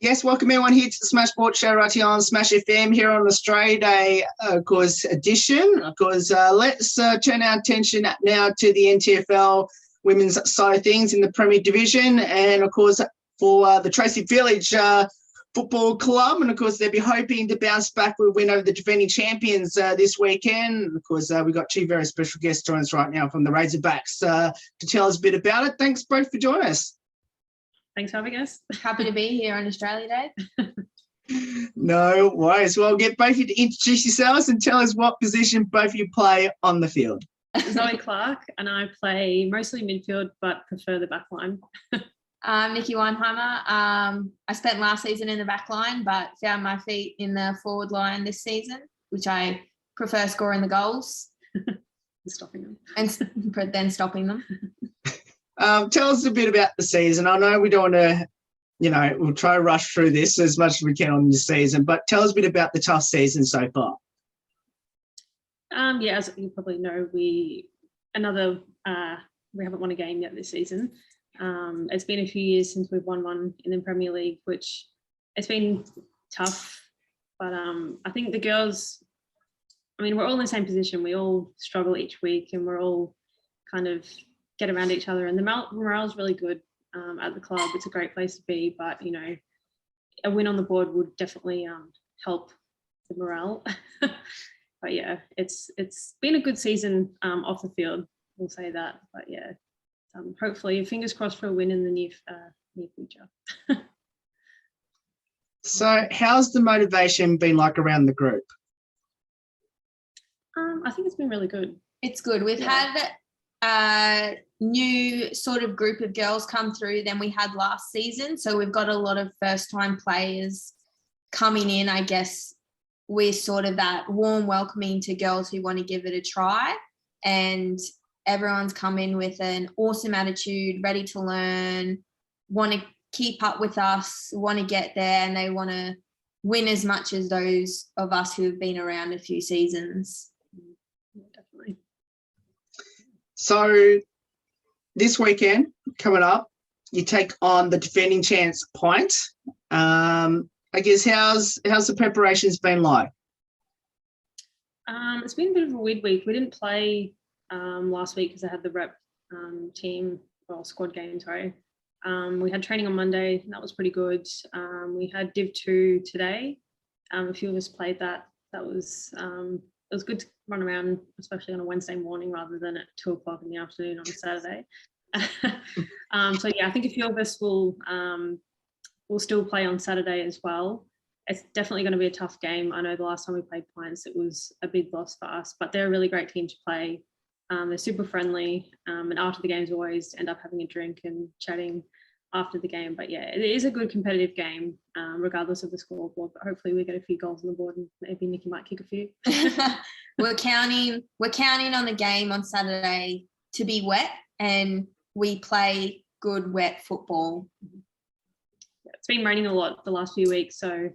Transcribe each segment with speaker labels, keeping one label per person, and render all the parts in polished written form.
Speaker 1: Yes, welcome everyone here to the Smash Sports Show right here on Smash FM here on Australia Day, of course, edition. Of course, let's turn our attention now to the NTFL women's side of things in the Premier Division, and of course for the Tracy Village Football Club, and of course they'll be hoping to bounce back with a win over the defending champions this weekend. Of course, we've got two very special guests joining us right now from the Razorbacks to tell us a bit about it. Thanks both for joining us.
Speaker 2: Thanks for having us.
Speaker 3: Happy to be here on Australia Day.
Speaker 1: No worries. Well, get both of you to introduce yourselves and tell us what position both of you play on the field.
Speaker 2: Zoe Clark, and I play mostly midfield, but prefer the back line.
Speaker 3: Nikki Weinheimer. I spent last season in the back line, but found my feet in the forward line this season, which I prefer scoring the goals.
Speaker 2: Stopping them.
Speaker 3: And then stopping them.
Speaker 1: Tell us a bit about the season. I know we don't want to, we'll try to rush through this as much as we can on the season, but tell us a bit about the tough season so far.
Speaker 2: As you probably know, we haven't won a game yet this season. It's been a few years since we've won one in the Premier League, which it's been tough. But I think the girls, we're all in the same position. We all struggle each week, and we're all kind of get around each other, and the morale is really good at the club. It's a great place to be, but a win on the board would definitely help the morale. But yeah, it's been a good season off the field, we'll say that. But yeah, hopefully, fingers crossed for a win in the near future.
Speaker 1: So how's the motivation been like around the group?
Speaker 2: I think it's been really good.
Speaker 3: It's good. We've had a new sort of group of girls come through than we had last season. So we've got a lot of first-time players coming in. I guess we're sort of that warm welcoming to girls who want to give it a try. And everyone's come in with an awesome attitude, ready to learn, want to keep up with us, want to get there, and they want to win as much as those of us who have been around a few seasons.
Speaker 2: Definitely.
Speaker 1: So this weekend coming up, you take on the defending champs Pint. I guess how's the preparations been like?
Speaker 2: It's been a bit of a weird week. We didn't play last week because I had the rep squad game, sorry. We had training on Monday, and that was pretty good. We had Div 2 today. A few of us played that. That was it was good to run around, especially on a Wednesday morning rather than at 2:00 in the afternoon on a Saturday. So yeah, I think a few of us will still play on Saturday as well. It's definitely going to be a tough game. I know the last time we played Pints, it was a big loss for us, but they're a really great team to play. They're super friendly, and after the games always end up having a drink and chatting after the game. But yeah, it is a good competitive game, regardless of the scoreboard. But hopefully we get a few goals on the board, and maybe Nikki might kick a few.
Speaker 3: We're counting on the game on Saturday to be wet, and we play good wet football.
Speaker 2: It's been raining a lot the last few weeks, so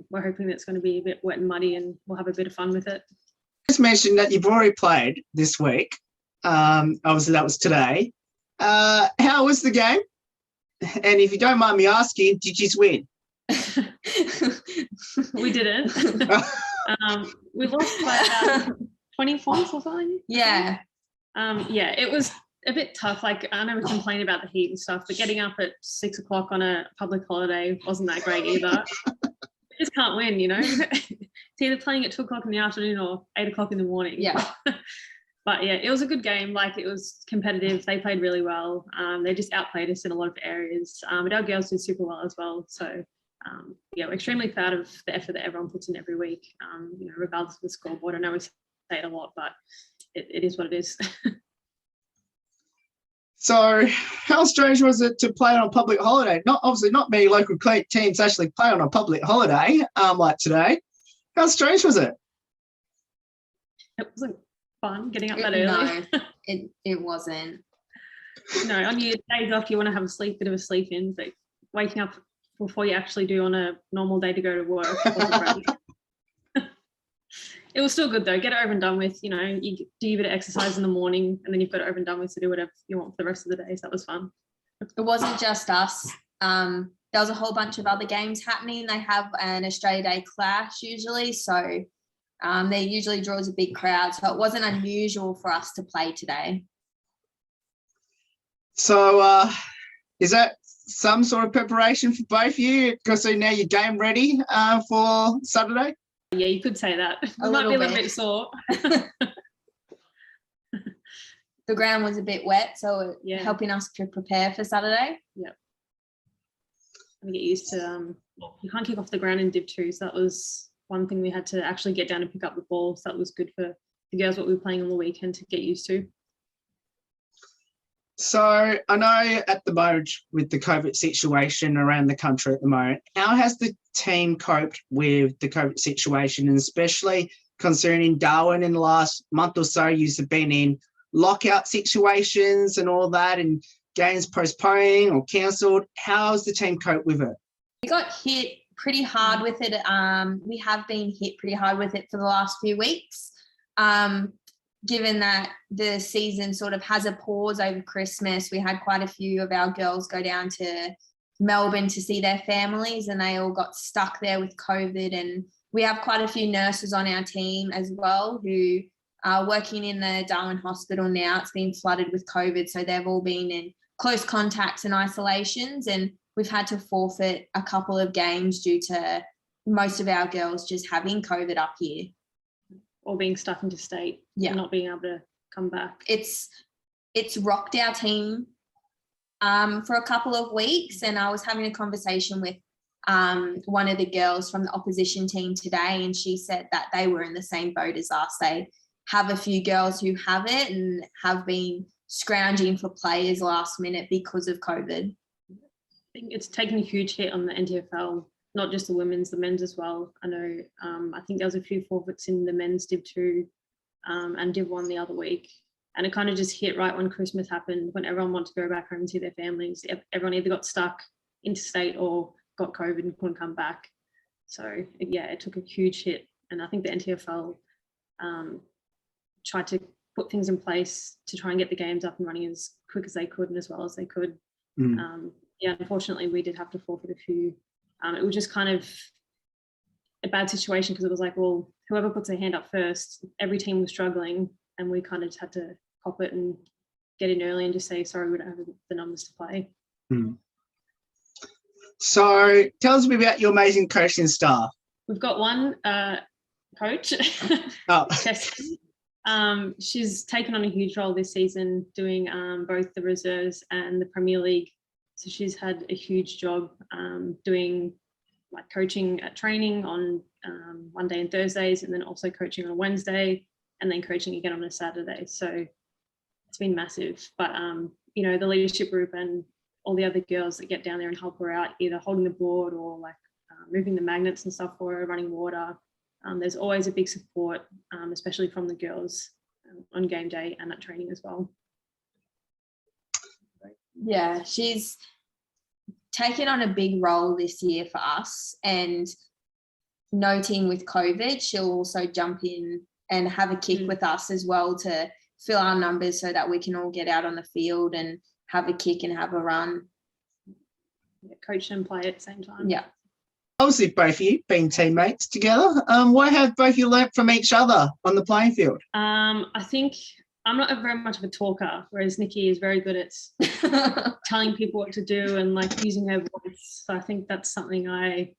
Speaker 2: we're hoping that it's going to be a bit wet and muddy, and we'll have a bit of fun with it.
Speaker 1: Just mentioned that you've already played this week. Obviously that was today. How was the game? And if you don't mind me asking, did you win?
Speaker 2: We didn't. We lost by 20 points or something.
Speaker 3: Yeah.
Speaker 2: It was a bit tough. Like, I know we complain about the heat and stuff, but getting up at 6 o'clock on a public holiday wasn't that great either. You just can't win, It's either playing at 2 o'clock in the afternoon or 8 o'clock in the morning.
Speaker 3: Yeah.
Speaker 2: But yeah, it was a good game. Like, it was competitive. They played really well. They just outplayed us in a lot of areas. But our girls did super well as well. So we're extremely proud of the effort that everyone puts in every week, regardless of the scoreboard. I know we say it a lot, but it is what it is.
Speaker 1: So how strange was it to play on a public holiday? Obviously not many local teams actually play on a public holiday like today. How strange was it?
Speaker 2: It wasn't fun getting up that early.
Speaker 3: No, it wasn't.
Speaker 2: No, on your days off you want to have a bit of a sleep in, but waking up before you actually do on a normal day to go to work wasn't great. It was still good though. Get it over and done with. You do a bit of exercise in the morning, and then you've got it over and done with to do whatever you want for the rest of the day. So that was fun.
Speaker 3: It wasn't just us. There there was a whole bunch of other games happening. They have an Australia Day clash usually, so they usually draws a big crowd. So it wasn't unusual for us to play today.
Speaker 1: So is that some sort of preparation for both of you? Because so now you're game ready for Saturday?
Speaker 2: Yeah, you could say that.
Speaker 3: A
Speaker 2: Might be a little
Speaker 3: bit.
Speaker 2: bit sore.
Speaker 3: The ground was a bit wet, so
Speaker 2: Yeah.
Speaker 3: helping us to prepare for Saturday.
Speaker 2: Yep. And get used to, you can't kick off the ground in Div 2, so that was one thing we had to actually get down and pick up the ball. So that was good for the girls, what we were playing on the weekend, to get used to.
Speaker 1: So I know at the moment with the COVID situation around the country at the moment, how has the team coped with the COVID situation, and especially concerning Darwin in the last month or so? You've been in lockout situations and all that, and games postponed or cancelled. How has the team coped with it?
Speaker 3: We got hit pretty hard with it. We have been hit pretty hard with it for the last few weeks. Given that the season sort of has a pause over Christmas, we had quite a few of our girls go down to Melbourne to see their families, and they all got stuck there with COVID. And we have quite a few nurses on our team as well who are working in the Darwin hospital now. It's been flooded with COVID, so they've all been in close contacts and isolations, and we've had to forfeit a couple of games due to most of our girls just having COVID up here.
Speaker 2: Or being stuck into state,
Speaker 3: Yeah.
Speaker 2: and not being able to come back.
Speaker 3: It's rocked our team for a couple of weeks, and I was having a conversation with one of the girls from the opposition team today, and she said that they were in the same boat as us. They have a few girls who have it and have been scrounging for players last minute because of COVID.
Speaker 2: I think it's taken a huge hit on the NTFL, not just the women's, the men's as well. I know, I think there was a few forfeits in the men's Div 2 and Div 1 the other week. And it kind of just hit right when Christmas happened, when everyone wanted to go back home and see their families. Everyone either got stuck interstate or got COVID and couldn't come back. So yeah, it took a huge hit. And I think the NTFL tried to put things in place to try and get the games up and running as quick as they could and as well as they could. Yeah, unfortunately, we did have to forfeit a few. It was just kind of a bad situation because it was like, well, whoever puts their hand up first, every team was struggling, and we kind of just had to cop it and get in early and just say, sorry, we don't have the numbers to play.
Speaker 1: So tell us a bit about your amazing coaching staff.
Speaker 2: We've got one coach,
Speaker 1: Oh.
Speaker 2: Tracy. She's taken on a huge role this season, doing both the reserves and the Premier League. So she's had a huge job doing like coaching at training on Monday and Thursdays, and then also coaching on a Wednesday, and then coaching again on a Saturday. So it's been massive. But you know, the leadership group and all the other girls that get down there and help her out, either holding the board or like moving the magnets and stuff for her, running water. There's always a big support, especially from the girls on game day and at training as well.
Speaker 3: Yeah, she's taken on a big role this year for us, and noting with COVID, she'll also jump in and have a kick with us as well to fill our numbers so that we can all get out on the field and have a kick and have a run.
Speaker 2: Yeah, coach and play at the same time.
Speaker 3: Yeah.
Speaker 1: Obviously, both of you being teammates together. What have both of you learnt from each other on the playing field?
Speaker 2: I think I'm not very much of a talker, whereas Nikki is very good at telling people what to do and like using her voice. So I think that's something I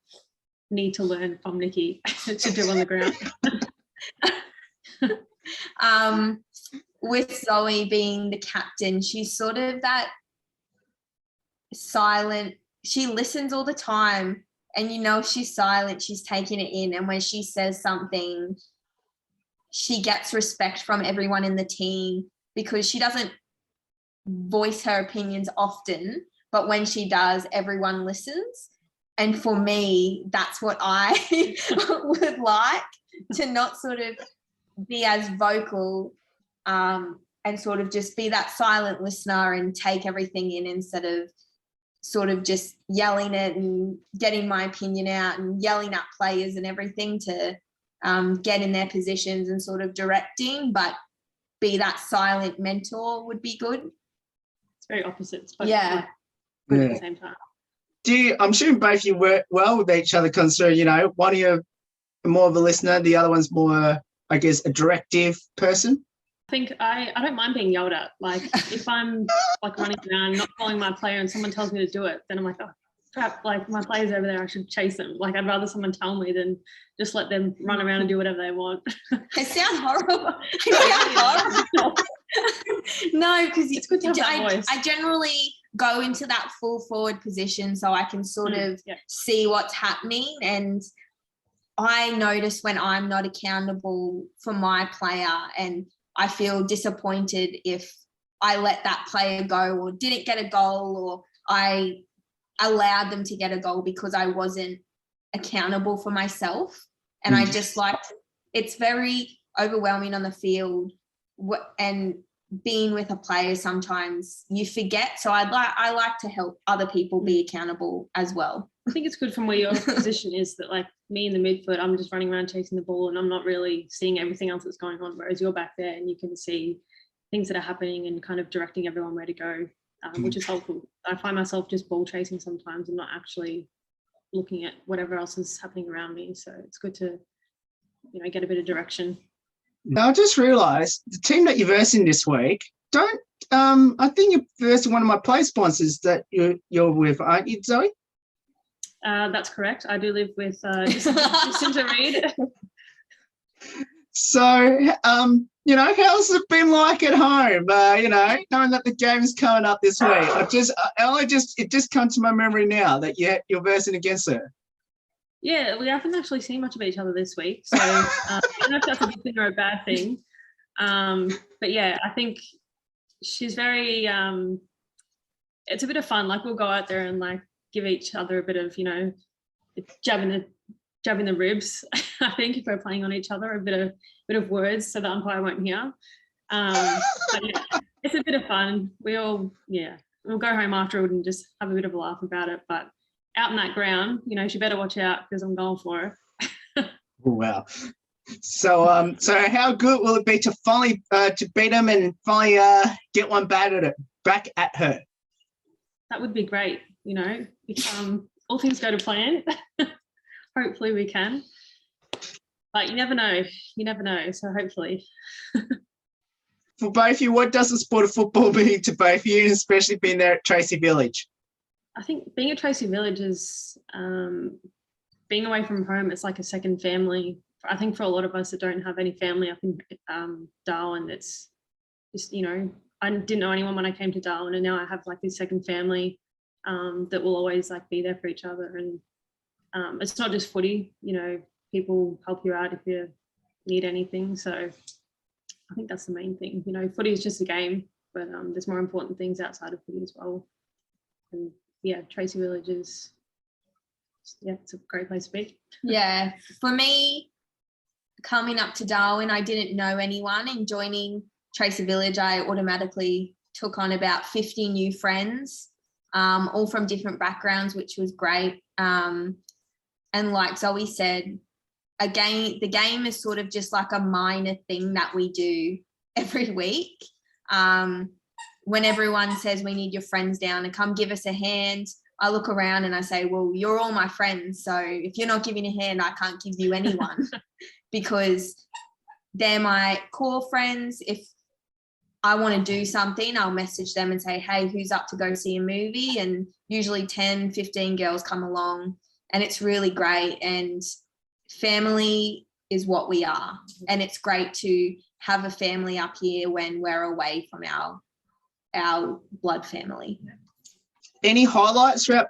Speaker 2: need to learn from Nikki to do on the ground.
Speaker 3: With Zoe being the captain, she's sort of that silent, she listens all the time, and you know she's silent, she's taking it in, and when she says something, she gets respect from everyone in the team because she doesn't voice her opinions often, but when she does, everyone listens. And for me, that's what I would like, to not sort of be as vocal and sort of just be that silent listener and take everything in instead of sort of just yelling it and getting my opinion out and yelling at players and everything to get in their positions and sort of directing, but be that silent mentor would be good.
Speaker 2: It's very opposites, but
Speaker 3: yeah,
Speaker 2: good at the same time.
Speaker 1: I'm sure both you work well with each other, because, one of you are more of a listener, the other one's more, I guess, a directive person.
Speaker 2: I think I don't mind being yelled at. Like if I'm like running around, not following my player and someone tells me to do it, then I'm like, oh crap, like my player's over there, I should chase them. Like I'd rather someone tell me than just let them run around and do whatever they want.
Speaker 3: It sounds horrible. It sounds horrible. No, because
Speaker 2: it's good to have that voice.
Speaker 3: I generally go into that full forward position so I can sort of see what's happening, and I notice when I'm not accountable for my player, and I feel disappointed if I let that player go or didn't get a goal, or I allowed them to get a goal because I wasn't accountable for myself. And I just it's very overwhelming on the field, and being with a player, sometimes you forget. So I like to help other people be accountable as well.
Speaker 2: I think it's good from where your position is, that like me in the midfield, I'm just running around chasing the ball and I'm not really seeing everything else that's going on, whereas you're back there and you can see things that are happening and kind of directing everyone where to go, which is helpful. I find myself just ball chasing sometimes and not actually looking at whatever else is happening around me. So it's good to, get a bit of direction.
Speaker 1: Now, I just realised the team that you're versing this week, I think you're versing one of my play sponsors that you're with, aren't you, Zoe?
Speaker 2: That's correct. I do live with Jacinta Reid.
Speaker 1: So, how's it been like at home? Knowing that the game's coming up this week. It just comes to my memory now that you're versing against her.
Speaker 2: Yeah, we haven't actually seen much of each other this week, so I don't know if that's a good thing or a bad thing. But yeah, I think she's very. It's a bit of fun. Like we'll go out there and like give each other a bit of, jabbing the ribs. I think if we're playing on each other, a bit of words so the umpire won't hear. But yeah, it's a bit of fun. We'll go home afterward and just have a bit of a laugh about it. But out in that ground, she better watch out because I'm going for her.
Speaker 1: Wow. So how good will it be to finally to beat them and finally get one back at her?
Speaker 2: That would be great. If all things go to plan, hopefully we can. But you never know. So hopefully.
Speaker 1: For both of you, what does the sport of football mean to both of you, and especially being there at Tracy Village?
Speaker 2: I think being at Tracy Village is being away from home. It's like a second family. I think for a lot of us that don't have any family up in Darwin, it's just, I didn't know anyone when I came to Darwin, and now I have like this second family that will always like be there for each other. And it's not just footy, people help you out if you need anything. So I think that's the main thing. Footy is just a game, but there's more important things outside of footy as well. And yeah, Tracy Village is, it's a great place to be.
Speaker 3: Yeah, for me, coming up to Darwin, I didn't know anyone, and joining Tracy Village, I automatically took on about 50 new friends, all from different backgrounds, which was great. And like Zoe said, the game is sort of just like a minor thing that we do every week. When everyone says we need your friends down and come give us a hand, I look around and I say, well, you're all my friends. So if you're not giving a hand, I can't give you anyone because they're my core friends. If I want to do something, I'll message them and say, hey, who's up to go see a movie? And usually 10, 15 girls come along, and it's really great. And family is what we are. And it's great to have a family up here when we're away from our blood family.
Speaker 1: Any highlights throughout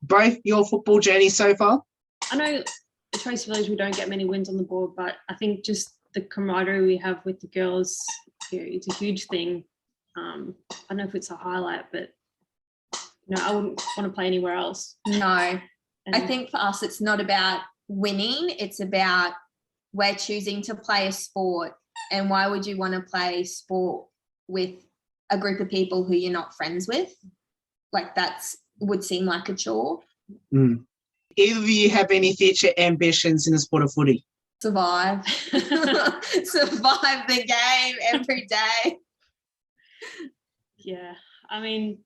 Speaker 1: both your football journey so far?
Speaker 2: I know at Tracy Village we don't get many wins on the board, but I think just the camaraderie we have with the girls, it's a huge thing. I don't know if it's a highlight, but I wouldn't want to play anywhere else.
Speaker 3: No, I think for us it's not about winning, it's about we're choosing to play a sport. And why would you want to play sport with a group of people who you're not friends with? Like would seem like a chore.
Speaker 1: Either of you have any future ambitions in the sport of footy?
Speaker 3: Survive. Survive the game every day.
Speaker 2: Yeah, I mean,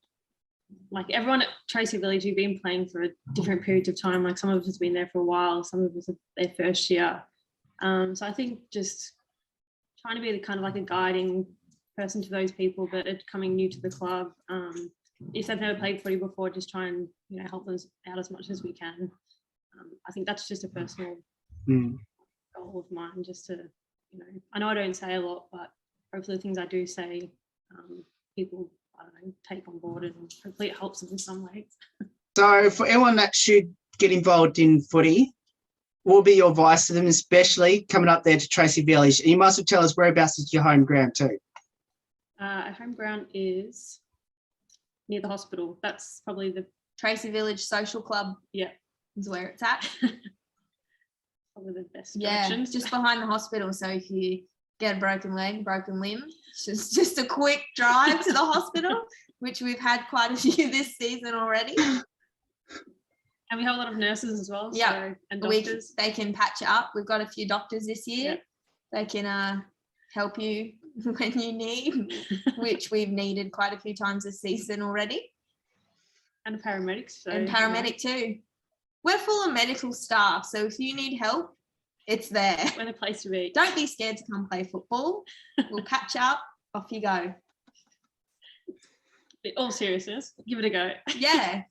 Speaker 2: like everyone at Tracy Village, we've been playing for different periods of time. Like some of us have been there for a while, some of us are their first year. So I think just trying to be the kind of like a guiding person to those people that are coming new to the club. If they've never played footy before, just try and help them out as much as we can. I think that's just a personal goal of mine, just to I know I don't say a lot, but hopefully the things I do say, people take on board, and hopefully it helps them in some way.
Speaker 1: So for anyone that should get involved in footy, what will be your advice to them, especially coming up there to Tracy Village? And you must have tell us whereabouts is your home ground too.
Speaker 2: Our home ground is near the hospital. That's probably the
Speaker 3: Tracy Village Social Club.
Speaker 2: Yeah,
Speaker 3: is where it's at.
Speaker 2: Probably the best
Speaker 3: Yeah,
Speaker 2: directions.
Speaker 3: just behind the hospital. So if you get a broken leg, broken limb, it's just a quick drive to the hospital, which we've had quite a few this season already.
Speaker 2: And we have a lot of nurses as well.
Speaker 3: Yeah,
Speaker 2: so, and doctors.
Speaker 3: They can patch it up. We've got a few doctors this year.
Speaker 2: Yep.
Speaker 3: They can help you when you need, which we've needed quite a few times this season already.
Speaker 2: And a paramedic. So,
Speaker 3: and paramedic too. We're full of medical staff, so if you need help, it's there.
Speaker 2: We're the place to be.
Speaker 3: Don't be scared to come play football. We'll patch up. Off you go.
Speaker 2: In all seriousness, give it a go.
Speaker 3: Yeah.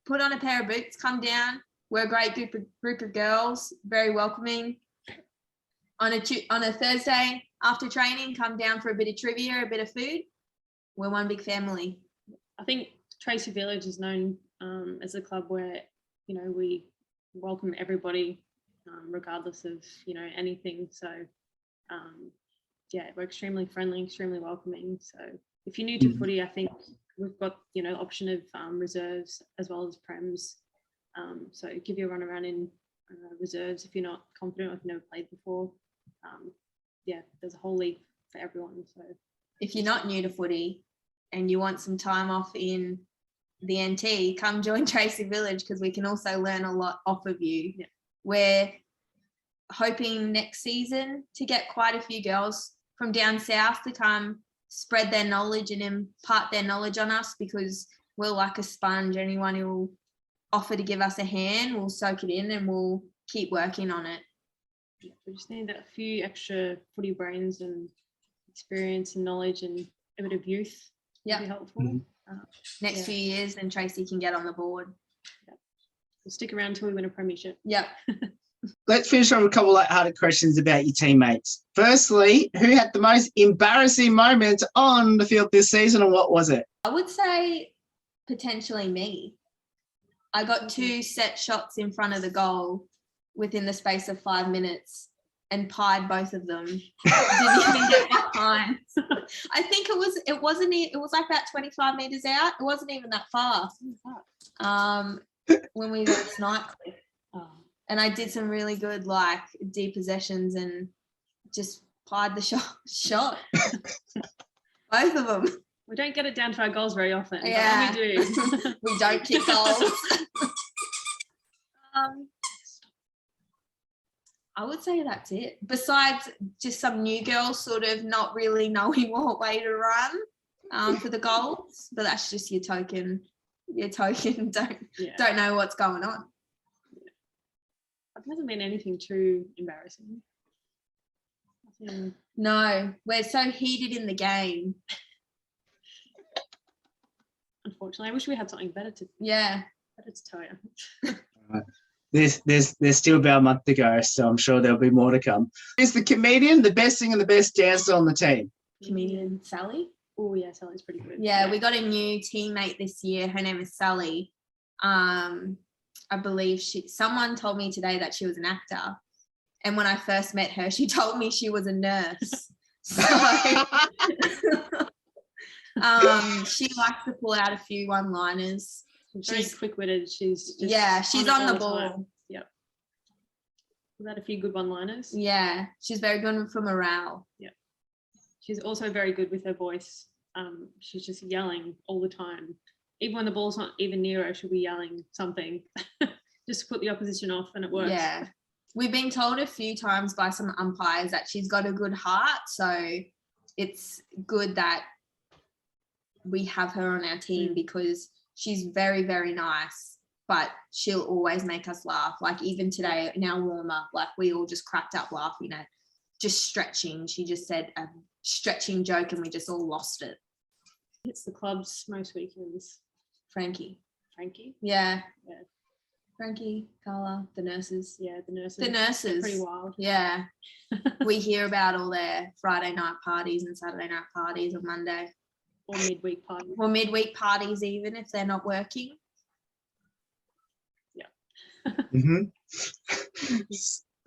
Speaker 3: Put on a pair of boots, come down. We're a great group of girls, very welcoming. On a Thursday after training, come down for a bit of trivia, a bit of food. We're one big family.
Speaker 2: I think Tracy Village is known as a club where we welcome everybody, regardless of anything. So we're extremely friendly, extremely welcoming. So if you're new to footy, I think we've got option of reserves as well as prems. So give you a run around in reserves if you're not confident or if you've never played before. There's a whole league for everyone. So
Speaker 3: if you're not new to footy and you want some time off in the NT, come join Tracy Village, because we can also learn a lot off of you.
Speaker 2: Yeah.
Speaker 3: We're hoping next season to get quite a few girls from down south to come spread their knowledge and impart their knowledge on us, because we're like a sponge. Anyone who will offer to give us a hand, we'll soak it in and we'll keep working on it.
Speaker 2: Yeah, we just need a few extra footy brains and experience and knowledge and a bit of youth.
Speaker 3: Yeah,
Speaker 2: be helpful.
Speaker 3: Next few years, then Tracy can get on the board.
Speaker 2: Yep. We'll stick around until we win a premiership.
Speaker 3: Yep.
Speaker 1: Let's finish on a couple of light-hearted questions about your teammates. Firstly, who had the most embarrassing moments on the field this season, and what was it?
Speaker 3: I would say potentially me. I got 2 set shots in front of the goal within the space of 5 minutes and pied both of them. Didn't even get behind. I think it was like about 25 meters out. It wasn't even that far. When we went snipe cliff. And I did some really good deep possessions and just pied the shot. Both of them.
Speaker 2: We don't get it down to our goals very often.
Speaker 3: Yeah.
Speaker 2: But when we do.
Speaker 3: We don't kick goals. I would say that's it. Besides just some new girls sort of not really knowing what way to run for the goals, but that's just your token. Don't know what's going on.
Speaker 2: It hasn't been anything too embarrassing.
Speaker 3: No, we're so heated in the game.
Speaker 2: Unfortunately, I wish we had something better to tell you.
Speaker 1: There's still about a month to go, so I'm sure there'll be more to come. Is the comedian the best singer and the best dancer on the team?
Speaker 3: Comedian Sally.
Speaker 2: Oh yeah, Sally's pretty good.
Speaker 3: Yeah, we got a new teammate this year. Her name is Sally. I believe someone told me today that she was an actor. And when I first met her, she told me she was a nurse. So she likes to pull out a few one-liners.
Speaker 2: She's quick-witted. She's
Speaker 3: on the ball.
Speaker 2: Yep. We've had a few good one-liners.
Speaker 3: Yeah, she's very good for morale.
Speaker 2: Yeah. She's also very good with her voice. She's just yelling all the time. Even when the ball's not even near her, she'll be yelling something just to put the opposition off, and it works.
Speaker 3: Yeah. We've been told a few times by some umpires that she's got a good heart. So it's good that we have her on our team because she's very, very nice, but she'll always make us laugh. Like even today in our warm up, like we all just cracked up laughing at just stretching. She just said a stretching joke and we just all lost it.
Speaker 2: It's the clubs most weekends.
Speaker 3: Frankie.
Speaker 2: Yeah.
Speaker 3: Frankie, Carla, the nurses.
Speaker 2: Yeah, the nurses.
Speaker 3: They're
Speaker 2: pretty wild.
Speaker 3: Yeah. We hear about all their Friday night parties and Saturday night parties on Monday.
Speaker 2: Or midweek parties.
Speaker 3: Or midweek parties even if they're not working.
Speaker 2: Yeah.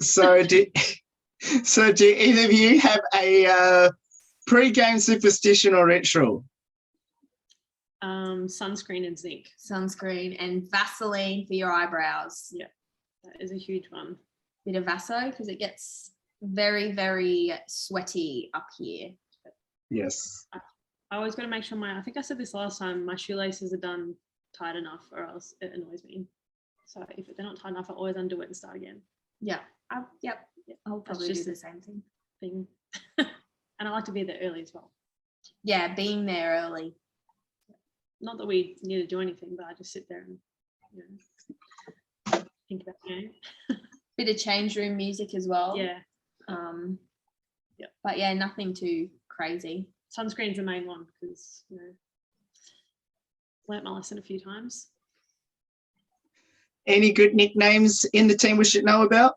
Speaker 1: So do either of you have a pre-game superstition or ritual?
Speaker 2: Sunscreen and zinc.
Speaker 3: Sunscreen and Vaseline for your eyebrows.
Speaker 2: Yeah, that is a huge one.
Speaker 3: Bit of Vaso because it gets very, very sweaty up here.
Speaker 1: Yes.
Speaker 2: I always got to make sure I think I said this last time, my shoelaces are done tight enough or else it annoys me. So if they're not tight enough, I always undo it and start again.
Speaker 3: Yeah. I'll probably do the same thing.
Speaker 2: And I like to be there early as well.
Speaker 3: Yeah, being there early.
Speaker 2: Not that we need to do anything, but I just sit there and think about the game.
Speaker 3: Bit of change room music as well.
Speaker 2: Yeah.
Speaker 3: But yeah, nothing too crazy.
Speaker 2: Sunscreen's the main one because learnt my lesson a few times.
Speaker 1: Any good nicknames in the team we should know about?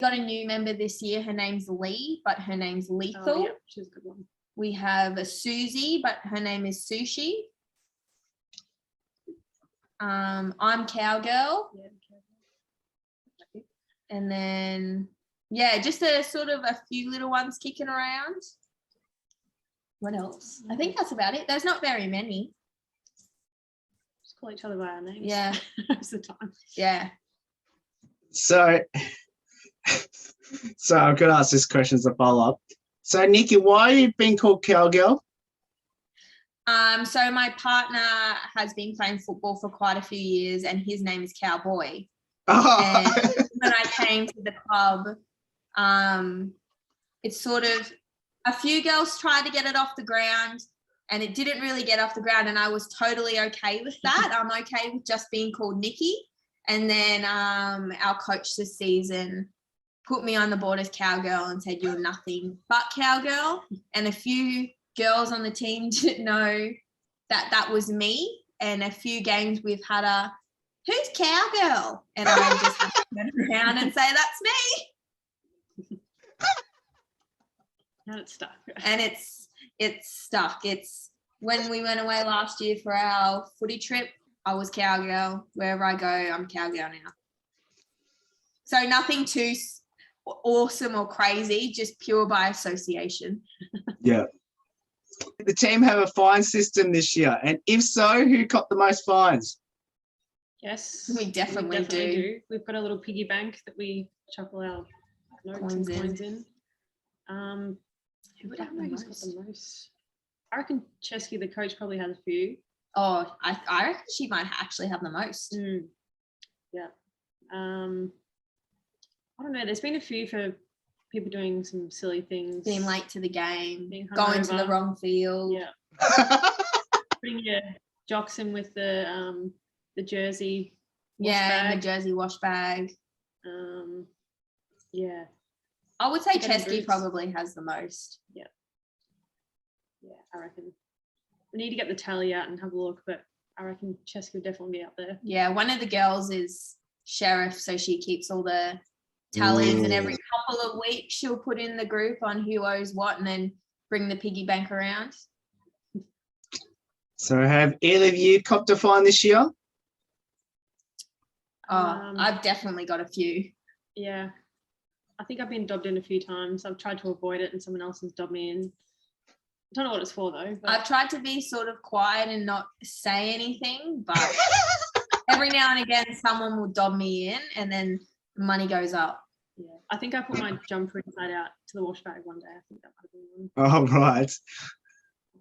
Speaker 3: Got a new member this year. Her name's Lee, but her name's Lethal.
Speaker 2: Oh, yeah, she's a good one.
Speaker 3: We have a Susie, but her name is Sushi. I'm Cowgirl.
Speaker 2: Yeah,
Speaker 3: and then, just a sort of a few little ones kicking around. What else? I think that's about it. There's not very many.
Speaker 2: Just call each other by our names.
Speaker 3: Yeah.
Speaker 2: Most of the time.
Speaker 3: Yeah.
Speaker 1: So I'm going to ask this question as a follow-up. So, Nikki, why are you being called Cowgirl?
Speaker 3: So my partner has been playing football for quite a few years and his name is Cowboy.
Speaker 1: Oh.
Speaker 3: And when I came to the club, it's sort of a few girls tried to get it off the ground and it didn't really get off the ground and I was totally okay with that. I'm okay with just being called Nikki. And then our coach this season put me on the board as Cowgirl and said, you're nothing but Cowgirl. And a few girls on the team didn't know that was me. And a few games we've had who's Cowgirl? And I just have to turn around and say, that's me.
Speaker 2: And it's stuck.
Speaker 3: And it's stuck. It's when we went away last year for our footy trip, I was Cowgirl. Wherever I go, I'm Cowgirl now. So nothing too awesome or crazy, just pure by association.
Speaker 1: Yeah. The team have a fine system this year, and if so, who got the most fines?
Speaker 2: Yes,
Speaker 3: We definitely do.
Speaker 2: We've got a little piggy bank that we chuckle our notes and coins in. Who would have got the most? I reckon Chesky, the coach, probably has a few.
Speaker 3: Oh, I reckon she might actually have the most.
Speaker 2: Yeah. I don't know. There's been a few for people doing some silly things.
Speaker 3: Being late to the game,
Speaker 2: Being
Speaker 3: going to the
Speaker 2: hungover.
Speaker 3: wrong field.
Speaker 2: Yeah. Putting your jocks in with the jersey.
Speaker 3: And the jersey wash bag.
Speaker 2: Yeah.
Speaker 3: I would say
Speaker 2: Getting
Speaker 3: Chesky
Speaker 2: boots.
Speaker 3: probably has the most.
Speaker 2: Yeah, I reckon. We need to get the tally out and have a look, but I reckon Chesky would definitely be up there.
Speaker 3: Yeah, one of the girls is sheriff, so she keeps all the tallies and every couple of weeks she'll put in the group on who owes what and then bring the piggy bank around.
Speaker 1: So have either of you copped a fine this year?
Speaker 3: I've definitely got a few.
Speaker 2: Yeah. I think I've been dobbed in a few times. I've tried to avoid it and someone else has dobbed me in. I don't know what it's for though. But
Speaker 3: I've tried to be sort of quiet and not say anything, but every now and again someone will dob me in and then money goes up.
Speaker 2: yeah, I think I put my jumper inside out to the wash bag one day. I think that might have been one.
Speaker 1: Oh, right.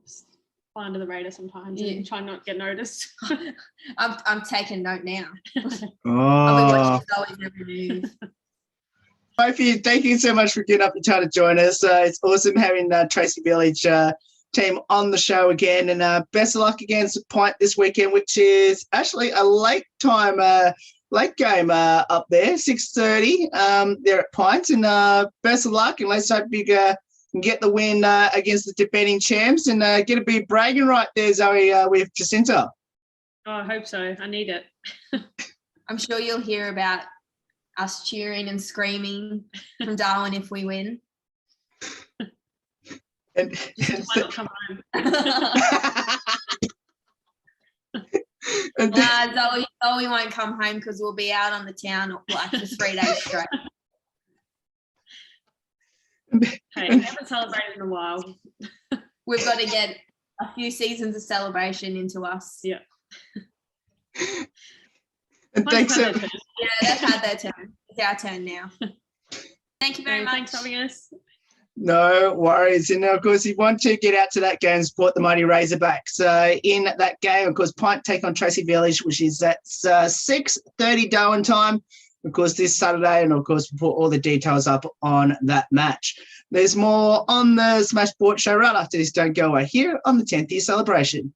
Speaker 2: Just fly under the radar sometimes and try not to get noticed.
Speaker 3: I'm taking note now.
Speaker 1: Oh.
Speaker 3: I'll be watching Zoe's every move.
Speaker 1: Both of you, thank you so much for getting up and trying to join us. It's awesome having Tracy Village team on the show again, and best of luck against Pint this weekend, which is actually a late game up there, 6:30. They're at Pint, and best of luck, and let's hope you can get the win against the defending champs and get a big bragging right there, Zoe, with Jacinta.
Speaker 2: Oh, I hope so. I need it.
Speaker 3: I'm sure you'll hear about us cheering and screaming from Darwin if we win.
Speaker 1: And
Speaker 2: Just why not come home?
Speaker 3: Zoe won't come home because we'll be out on the town like for 3 days straight.
Speaker 2: Hey, I haven't celebrated in a while.
Speaker 3: We've got to get a few seasons of celebration into us.
Speaker 2: Yeah.
Speaker 1: And thanks.
Speaker 3: Yeah, they've had their turn. It's our turn now. Thank you very much.
Speaker 2: Thanks for having us.
Speaker 1: No worries. And of course, you want to get out to that game and support the mighty Razorbacks. In that game, of course, Pint take on Tracy Village, which is at 6:30 Darwin time, of course, this Saturday. And of course, we'll put all the details up on that match. There's more on the Smash Sport show right after this. Don't go away here on the 10th year celebration.